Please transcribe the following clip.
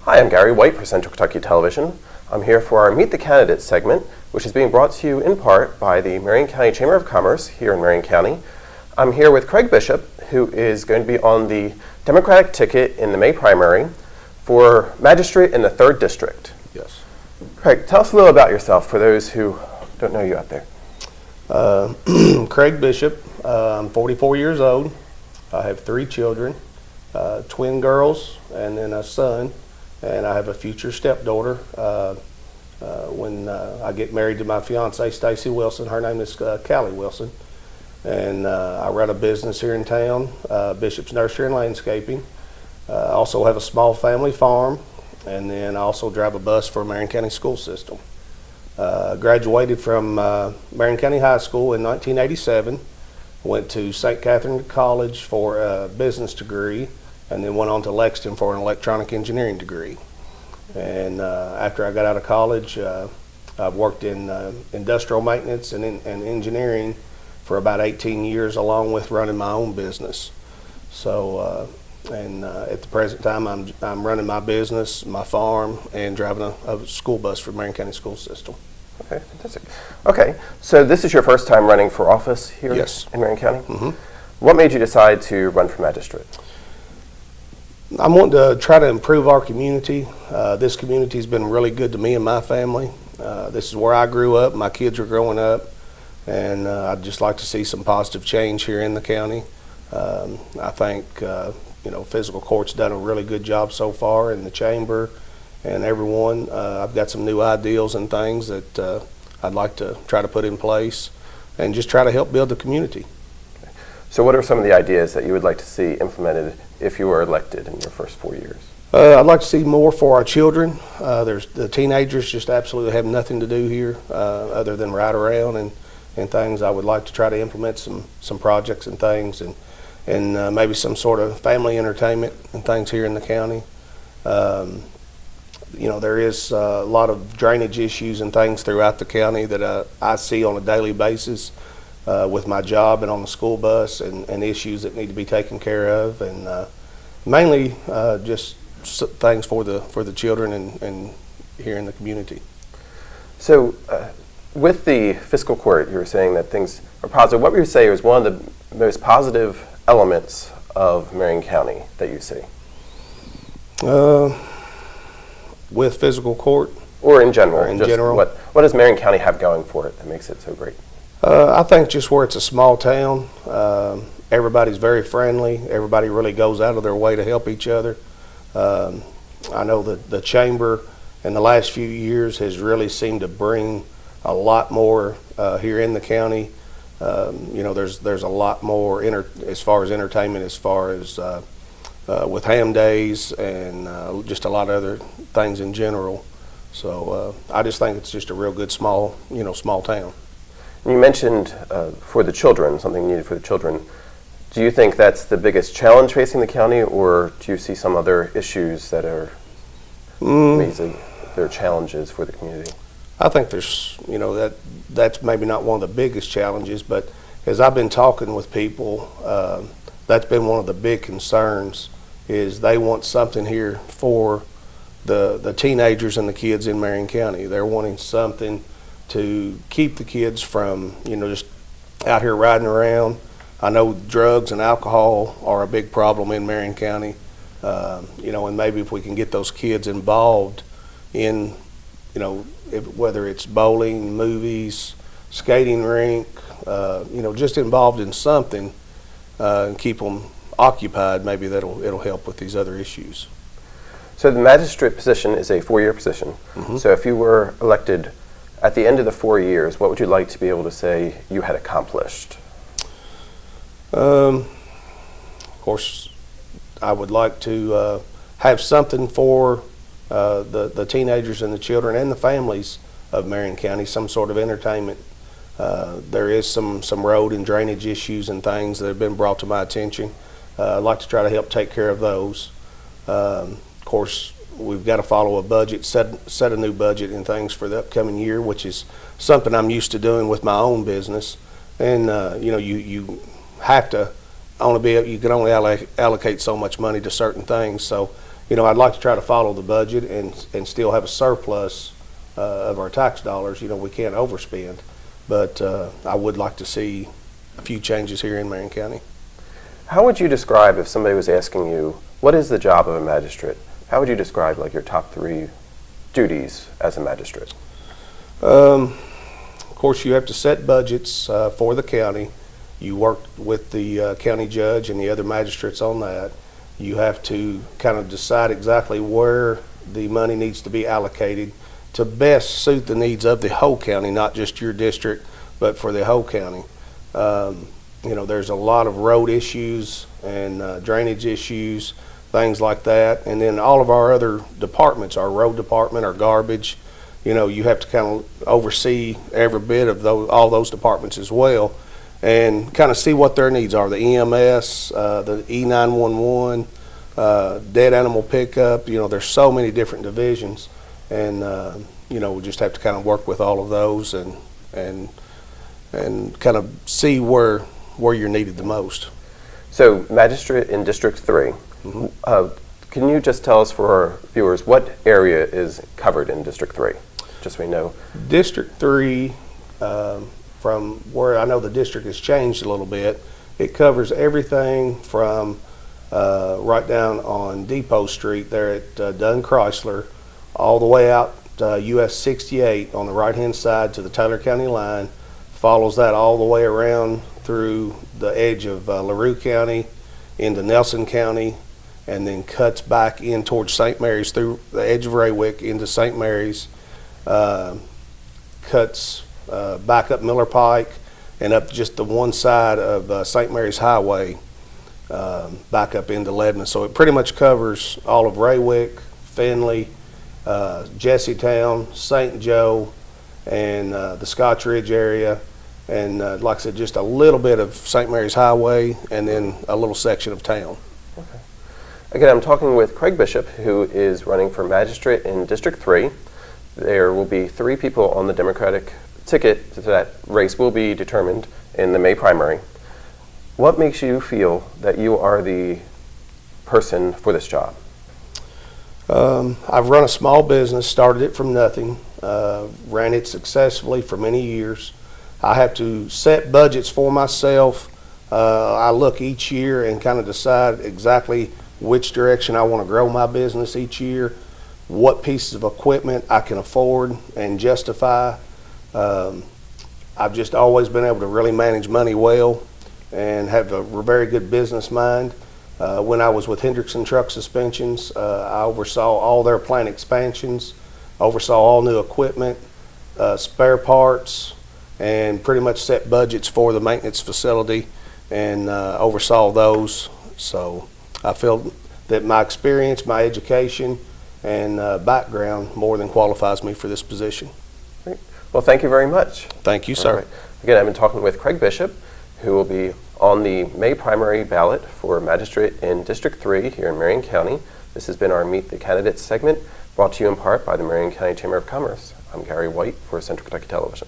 Hi, I'm Gary White for Central Kentucky Television. I'm here for our Meet the Candidates segment, which is being brought to you in part by the Marion County Chamber of Commerce here in Marion County. I'm here with Craig Bishop, who is going to be on the Democratic ticket in the May primary for magistrate in the 3rd District. Yes. Craig, tell us a little about yourself for those who don't know you out there. Craig Bishop. I'm 44 years old. I have 3 children, twin girls and then a son, and I have a future stepdaughter. When I get married to my fiancée, Stacy Wilson, her name is Callie Wilson, and I run a business here in town, Bishop's Nursery and Landscaping. I also have a small family farm, and then I also drive a bus for Marion County school system. Graduated from Marion County High School in 1987, went to St. Catherine College for a business degree, and then went on to Lexington for an electronic engineering degree. And after I got out of college, I've worked in industrial maintenance and engineering for about 18 years, along with running my own business. So, at the present time, I'm running my business, my farm, and driving a school bus for Marion County school system. Okay, fantastic. Okay, so this is your first time running for office here in Marion County? Mm-hmm. What made you decide to run for magistrate? I'm wanting to try to improve our community. This community has been really good to me and my family. This is where I grew up. My kids are growing up, and I'd just like to see some positive change here in the county. I think Physical Court's done a really good job so far, in the chamber and everyone. I've got some new ideals and things that I'd like to try to put in place and just try to help build the community. Okay. So what are some of the ideas that you would like to see implemented if you were elected in your first 4 years? I'd like to see more for our children. The teenagers just absolutely have nothing to do here other than ride around and things. I would like to try to implement some projects and things, and maybe some sort of family entertainment and things here in the county. There is a lot of drainage issues and things throughout the county that I see on a daily basis with my job and on the school bus, and issues that need to be taken care of, and mainly just things for the children and here in the community. So with the fiscal court, you were saying that things are positive. What would you say is one of the most positive elements of Marion County that you see? With fiscal court? Or in general? Or in general. What does Marion County have going for it that makes it so great? I think just where it's a small town, everybody's very friendly. Everybody really goes out of their way to help each other. I know that the chamber in the last few years has really seemed to bring a lot more here in the county. There's a lot more as far as entertainment, as far as with ham days and just a lot of other things in general. So I just think it's just a real good small town. You mentioned for the children, something needed for the children. Do you think that's the biggest challenge facing the county, or do you see some other issues that are there are challenges for the community? I think there's, that's maybe not one of the biggest challenges, but as I've been talking with people, that's been one of the big concerns, is they want something here for the teenagers and the kids in Marion County. They're wanting something to keep the kids from, just out here riding around. I know drugs and alcohol are a big problem in Marion County, and maybe if we can get those kids involved in, whether it's bowling, movies, skating rink, just involved in something and keep them occupied, maybe it'll help with these other issues. So the magistrate position is a 4-year position. Mm-hmm. So if you were elected at the end of the 4 years, what would you like to be able to say you had accomplished? Of course, I would like to have something for the teenagers and the children and the families of Marion County, some sort of entertainment. There is some road and drainage issues and things that have been brought to my attention. I'd like to try to help take care of those. Of course, we've got to follow a budget, set a new budget and things for the upcoming year, which is something I'm used to doing with my own business. And you have to you can only allocate so much money to certain things. So I'd like to try to follow the budget and still have a surplus of our tax dollars. We can't overspend, but I would like to see a few changes here in Marion County. How would you describe, if somebody was asking you, what is the job of a magistrate? How would you describe like your top 3 duties as a magistrate? Of course, you have to set budgets for the county. You work with the county judge and the other magistrates on that. You have to kind of decide exactly where the money needs to be allocated to best suit the needs of the whole county, not just your district, but for the whole county. There's a lot of road issues and drainage issues, things like that. And then all of our other departments, our road department, our garbage, you have to kind of oversee every bit of all those departments as well, and kind of see what their needs are. The EMS, the E911, dead animal pickup. There's so many different divisions, and we just have to kind of work with all of those and kind of see where you're needed the most. So, magistrate in District 3. Mm-hmm. Can you just tell us, for our viewers, what area is covered in District 3? Just so we know. District 3, from where I know the district has changed a little bit, it covers everything from right down on Depot Street there at Dunn Chrysler, all the way out US 68 on the right-hand side to the Taylor County line, follows that all the way around through the edge of LaRue County into Nelson County, and then cuts back in towards St. Mary's through the edge of Raywick into St. Mary's, cuts back up Miller Pike and up just the one side of St. Mary's Highway, back up into Lebanon. So it pretty much covers all of Raywick, Findlay, Jessietown, St. Joe, and the Scotch Ridge area, and like I said, just a little bit of St. Mary's Highway, and then a little section of town. Okay. Again, I'm talking with Craig Bishop, who is running for magistrate in District 3. There will be 3 people on the Democratic ticket. That race will be determined in the May primary. What makes you feel that you are the person for this job? I've run a small business, started it from nothing, ran it successfully for many years. I have to set budgets for myself. I look each year and kind of decide exactly which direction I want to grow my business each year, what pieces of equipment I can afford and justify. I've just always been able to really manage money well and have a very good business mind. When I was with Hendrickson Truck Suspensions, I oversaw all their plant expansions, oversaw all new equipment, spare parts, and pretty much set budgets for the maintenance facility and oversaw those. So I feel that my experience, my education, and background more than qualifies me for this position. Great. Well, thank you very much. Thank you, sir. Right. Again, I've been talking with Craig Bishop, who will be on the May primary ballot for magistrate in District 3 here in Marion County. This has been our Meet the Candidates segment, brought to you in part by the Marion County Chamber of Commerce. I'm Gary White for Central Kentucky Television.